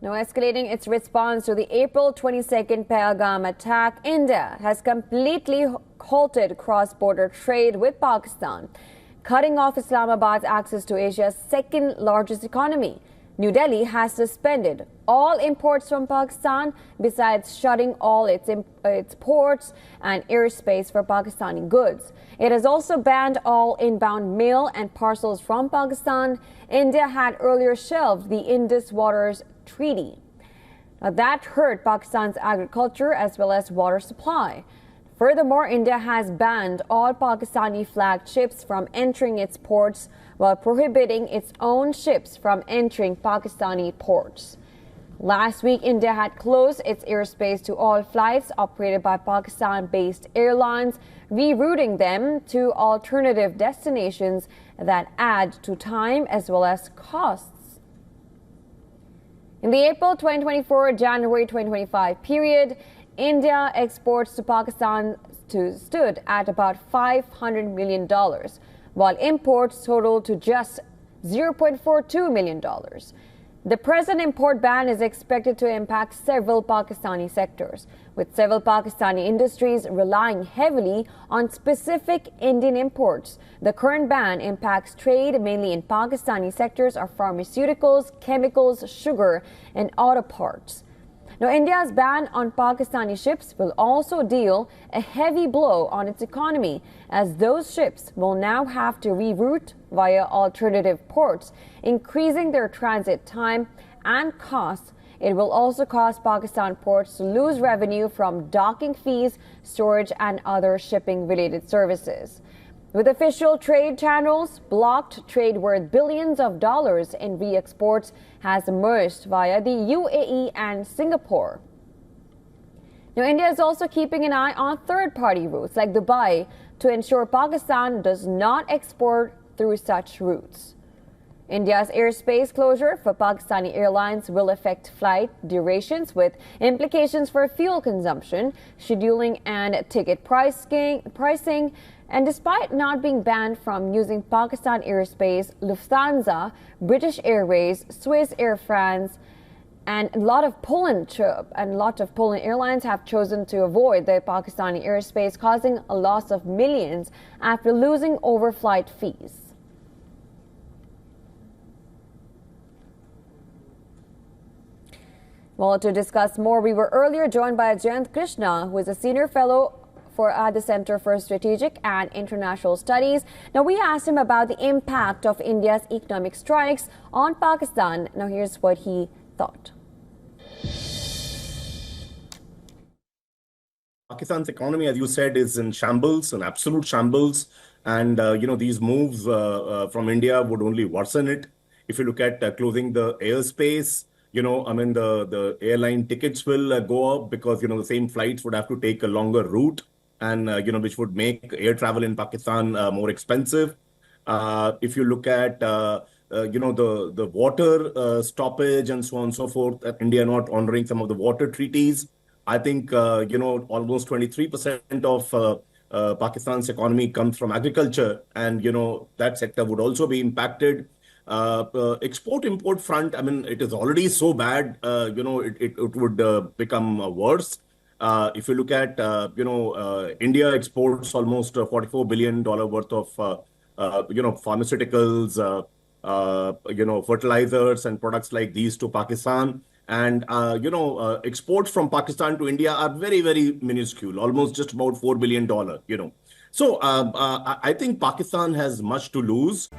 Now, escalating its response to the April 22nd Pahalgam attack, India has completely halted cross-border trade with Pakistan, cutting off Islamabad's access to Asia's second largest economy. New Delhi has suspended all imports from Pakistan, besides shutting all its ports and airspace for Pakistani goods. It has also banned all inbound mail and parcels from Pakistan. India had earlier shelved the Indus Waters Treaty. Now, that hurt Pakistan's agriculture as well as water supply. Furthermore, India has banned all Pakistani flagged ships from entering its ports while prohibiting its own ships from entering Pakistani ports. Last week, India had closed its airspace to all flights operated by Pakistan-based airlines, rerouting them to alternative destinations that add to time as well as costs. In the April 2024-January 2025 period, India exports to Pakistan stood at about $500 million, while imports totaled to just $0.42 million. The present import ban is expected to impact several Pakistani sectors, with several Pakistani industries relying heavily on specific Indian imports. The current ban impacts trade mainly in Pakistani sectors of pharmaceuticals, chemicals, sugar, and auto parts. Now, India's ban on Pakistani ships will also deal a heavy blow on its economy, as those ships will now have to reroute via alternative ports, increasing their transit time and costs. It will also cause Pakistan ports to lose revenue from docking fees, storage, and other shipping-related services. With official trade channels blocked, trade worth billions of dollars in re-exports has emerged via the UAE and Singapore. Now, India is also keeping an eye on third-party routes like Dubai to ensure Pakistan does not export through such routes. India's airspace closure for Pakistani airlines will affect flight durations, with implications for fuel consumption, scheduling, and ticket pricing. And despite not being banned from using Pakistan airspace, Lufthansa, British Airways, Swiss Air France, and a lot of Poland airlines have chosen to avoid the Pakistani airspace, causing a loss of millions after losing overflight fees. Well, to discuss more, we were earlier joined by Jayant Krishna, who is a senior fellow at the Center for Strategic and International Studies. Now, we asked him about the impact of India's economic strikes on Pakistan. Now, here's what he thought. Pakistan's economy, as you said, is in shambles, an absolute shambles. And, these moves from India would only worsen it. If you look at closing the airspace, the airline tickets will go up because, the same flights would have to take a longer route, and, which would make air travel in Pakistan more expensive. If you look at, the water stoppage and so on and so forth, India not honoring some of the water treaties, I think, almost 23% of Pakistan's economy comes from agriculture, and, that sector would also be impacted. Export-import front, it is already so bad, it would become worse. If you look at, India exports almost $44 billion worth of, pharmaceuticals, fertilizers and products like these to Pakistan. And, exports from Pakistan to India are very, very minuscule, almost just about $4 billion, So I think Pakistan has much to lose.